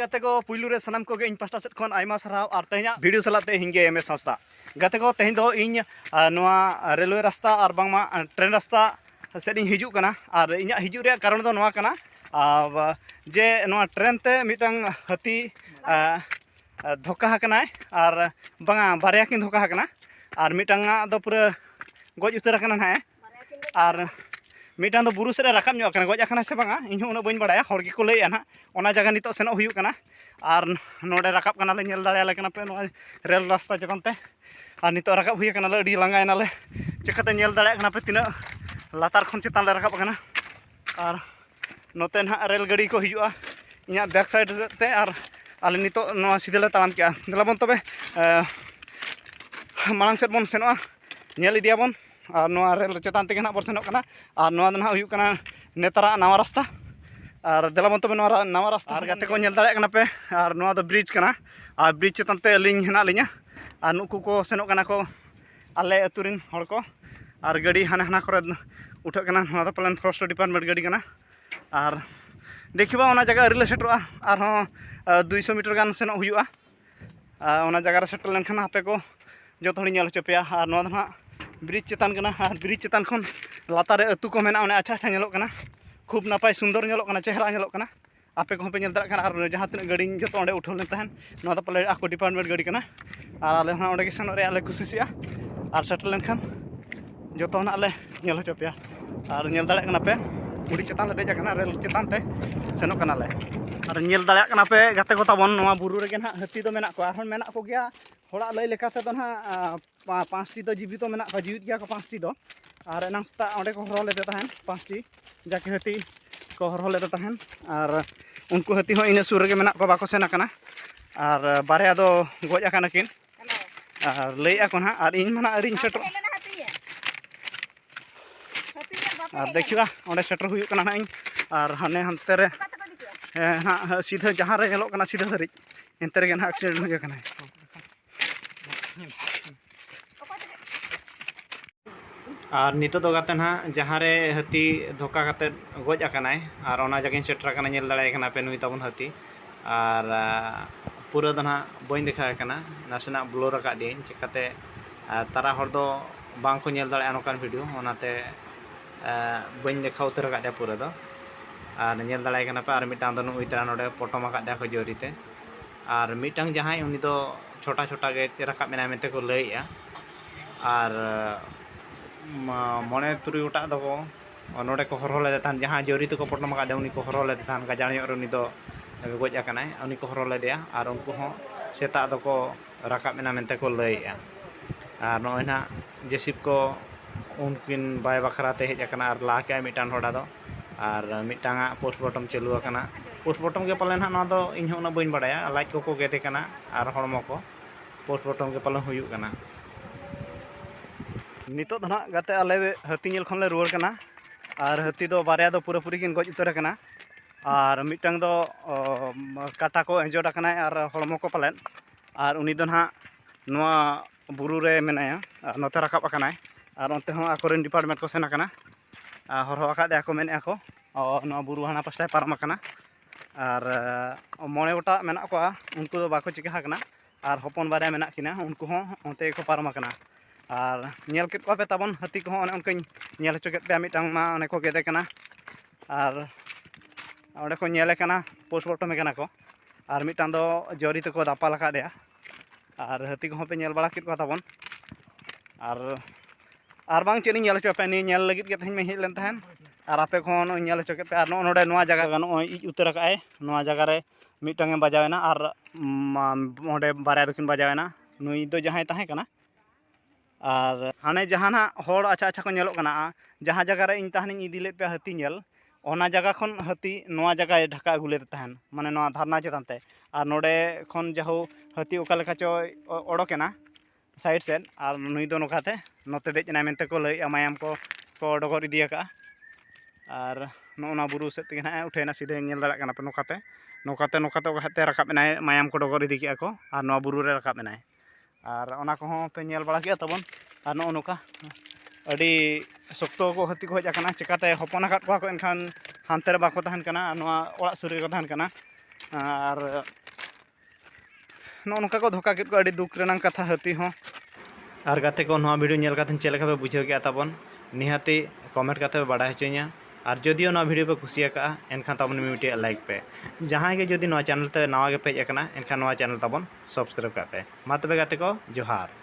गाते को पुइलू रे सनाम को इन पास्टा सेट खन आयमा सराव और तेहना वीडियो सलाते हिंगे एम एस संस्था गाते को तेहन दो इन नोआ रेलवे रास्ता और बांगमा ट्रेन रास्ता सेट इन हिजू कना और इना हिजू रे कारण दो नोआ कना जे नोआ ट्रेन ते मिटंग हाथी धोका हकनाय और बांगा बारया किन धोका हकना और मिटंगा दो पूरा गज उतर कना ना और मिटान दो बुरु से राकाब ᱧᱚᱜ ᱠᱟᱱᱟ ᱜᱚᱡ ᱟᱠᱟᱱᱟ ᱥᱮ ᱵᱟᱝᱟ ᱤᱧ ᱦᱚᱸ ᱩᱱᱟᱹᱜ ᱵᱟᱹᱧ ᱵᱟᱲᱟᱭᱟ ᱦᱚᱲ ᱜᱮᱠᱚ ᱞᱟᱹᱭᱮᱜᱼᱟ ᱱᱟᱦᱟᱜ ᱚᱱᱟ ᱡᱟᱭᱜᱟ ᱱᱤᱛᱚᱜ ᱥᱮᱱᱚᱜ ᱦᱩᱭᱩᱜ ᱠᱟᱱᱟ ᱟᱨ ᱱᱚᱰᱮ ᱨᱟᱠᱟᱵ ᱠᱟᱱᱟᱞᱮ ᱧᱮᱞ ᱫᱟᱲᱮᱭᱟᱞᱮ ᱠᱟᱱᱟ ᱯᱮ ᱱᱚᱣᱟ ᱨᱮᱞ ᱨᱟᱥᱛᱟ ᱪᱮᱛᱟᱱ ᱛᱮ ᱟᱨ ᱱᱤᱛᱚᱜ ᱨᱟᱠᱟᱵ ᱦᱩᱭ ᱠᱟᱱᱟᱞᱮ ᱟᱹᱰᱤ ᱞᱟᱸᱜᱟᱭᱱᱟᱞᱮ ᱪᱮᱠᱟᱛᱮ ᱧᱮᱞ ᱫᱟᱲᱮᱭᱟᱜ ᱠᱟᱱᱟ ᱯᱮ ᱛᱤᱱᱟᱹᱜ ᱞᱟᱛᱟᱨ ᱠᱷᱚᱱ ᱪᱮᱛᱟᱱ ᱞᱮ ᱨᱟᱠᱟᱵ ᱠᱟᱱᱟ ᱟᱨ ᱱᱚᱛᱮ ᱱᱟᱦᱟᱜ ᱨᱮᱞ ᱜᱟᱹᱰᱤ ᱠᱚ ᱦᱤᱡᱩᱜᱼᱟ ᱤᱧᱟᱹᱜ ᱵᱮᱠ ᱥᱟᱭᱤᱰ ᱛᱮ ᱟᱨ ᱟᱞᱮ ᱱᱤᱛᱚᱜ ᱱᱚᱣᱟ ᱥᱤᱫᱷᱟᱹ ᱞᱮ ᱛᱟᱲᱟᱢ ᱠᱮᱜᱼᱟ ᱫᱮᱞᱟᱵᱚᱱ ᱛᱚᱵᱮ ᱢᱟᱲᱟᱝ ᱥᱮᱫ ᱵᱚᱱ ᱥᱮᱱᱚᱜᱼᱟ ᱧᱮᱞ ᱤᱫᱤᱭᱟᱵᱚᱱ और नोआ रेल चेतान तेगे ना बरसेनोग कना और नोआ दो हुयुग कना नेतारा नवा रास्ता और देलाबन तबे नोआ नवा रास्ता और गाते को नेल दाड़े कना पे और नोआ दो ब्रिज कना और ब्रिज चेतान ते अलिंग हेना लिङा और नुकु को सेनोग कना को आले अतुरिन हड़ को और गाड़ी हाना हाना करे उठक कना नोआ दो पालन फरेस्ट डिपार्टमेंट गाड़ी कना और देखिबा ओना जगह अरिले सेटरोआ और हो 200 मीटर गान सेनोग हुयुआ ओना जगह रे सेटल लेनखान आपे को जो थोड़ी नेल चपेया और नोआ दो ब्रिज चेतान कना और ब्रिज चेतान खन लातारे अतु को मेना ओने अच्छा अच्छा नेलोग कना खूब नापाय सुंदर नेलोग कना चेहरा नेलोग कना आपे को पे नेल दाड़ा कना और जहां तिना गाड़ी जतो ओंडे उठल लेन तहन नोआ दो पले आको डिपार्टमेंट गाड़ी कना और आले हां ओंडे के सेनो रे आले खुशिसिया और सेटल लेन खान जतो ना आले नेल चपेया और नेल दाड़ा कना पे बुड़ी चेतान ले देजा कना रेल चेतान ते सेनो कना ले और नेल दाड़ा कना पे गाते को ताबन नोआ बुरु रे गेन हाथी दो मेना को आर मेना को गया होड़ा लय लेकाते दो ना 5टी तो जीवित मेना को जीवित गया को 5टी दो और एनां सता ओंडे को हरो लेते तहन 5टी जाके हाथी को हरो लेते तहन और उनको हाथी हो इने सुर रे मेना को बाको सेना कना और बारया दो गज आकाना किन और लय आको ना और इन माना अरिन सेटर और देखिबा ओंडे सेटर हुयु कना ना इन और हाने हनते रे ना सीधा जहां रे नेलो कना सीधा धरि एंते रे ना एक्सीडेंट हुय कना और नितो दो गाते ना जहाँ रे हाथी धोका काते गज आकानाय और ओना जगह सेटर कना नेल दाड़ाय कना पे नुई ताबन हाथी और पूरा दो ना बइन देखा कना नासेना ब्लर आका दिन चिकाते तारा हर दो बांग को नेल दाड़ाय नोकान वीडियो ओनाते बइन देखा उतर का पूरा दो और नेल दाड़ाय कना पे और मिटांग दो नुई तारा नोडे पटम आका दे खजोरीते और मिटांग जहां उनी दो छोटा छोटा गे राकाब मेना मेते को लयया और मने तुरी उटा दो नोडे को हरो लेदे थान जहां जोरी तो को पटम का दे उनी को हरो लेदे थान गाजाणी और उनी दो गज आकानाय उनी को हरो लेदेया और उनको हो सेता दो को राकाब मेना मेनते को लयया और नोय ना जेसिप को उनकिन बाय बखराते हेज आकाना और ला के मिटान होडा दो और मिटांगा पोस्टमार्टम चालू आकाना पोस्टमार्टम के पालन ना दो इन हो ना बइन बडाया लाज को गेदे कना और हड़मो को पोस्टमार्टम के पालन हुयु कना नितो दो ना गाते आले हाथी नेल खन ले रुवार कना और हाथी दो बारया दो पूरा पूरी किन गज उतर कना और मिटांग दो काटा को एंजोड कना और हड़मो को पालन और उनी दो ना नोआ बुरु रे मेनाया नोते राकाब आकानाय और ओनते हो आकोरेन डिपार्टमेंट को सेना कना हरहो आका दे को मेने को और नोआ बुरु हाना पास्टाय पारम आकाना और मोने गोटा मेना को उनको दो बाको चिका कना और हपन बारया मेना किना उनको हो ओनते को पारम आकाना और नेल केट को पे ताबन हाथी को ओने उनकኝ नेल हचो केट पे मिटांग मा ओने को गेदे कना और ओंडे को नेले कना पोस्टमार्टम कना को और मिटांग दो जोरी तको दापाल का देया और हाथी को पे नेल बाला केट को ताबन और बांग चेनी नेल हचो पे नि नेल लगित के तहन में हेज लेन तहन और आपे को नेल हचो के पे और नोडे नोआ जगह नो इज उतर काए नोआ जगह रे मिटांगे बजावेना और ओंडे बारया दकिन बजावेना नुई दो जहां ताहे कना और हाने जहाना हड़ अच्छा अच्छा को नेलोग कना जहां जगह रे इन तहन इदी ले पे हाथी नेल ओना जगह खन हाथी नोआ जगह ढाका अगुले तहन माने नोआ धारना चेतान ते और नोडे खन जहो हाथी ओका लेखा चो ओडोकेना साइड सेट और नुई दो नोकाते नोते देजना मेनते को लय मायाम को डगर इदिया का और नोना बुरु सेट तेगे ना उठेना सीधे नेल दाड़ा कना पे नोकाते नोकाते नोकाते ओकाते राकाब मेनाय मायाम को डगर इदी किया को और नोआ बुरु रे राकाब मेनाय और ओना को हो पे नेल बड़ा किया तबन और नो नोका अडी शक्तो को हाथी को हेज आकाना चिकाते हपन आकाद को एनखान हानते रे बाको तहन कना नोआ ओड़ा सुर रे को तहन कना और नौका को धोखा के अड़ी दुख रेनांग कथा हाथी हो और गाते को नवा वीडियो नेल काते चेक पे बुझे के ताबन निहाती कमेंट काते बाड़ा हचोइया और जदियो नवा वीडियो पे खुशी का एनखान ताबन मिटे लाइक पे जहां के जदि नवा चैनल ते नवा के पेज एकना एनखान नवा चैनल ताबन सब्सक्राइब का पे मा तबे गाते को जोहार।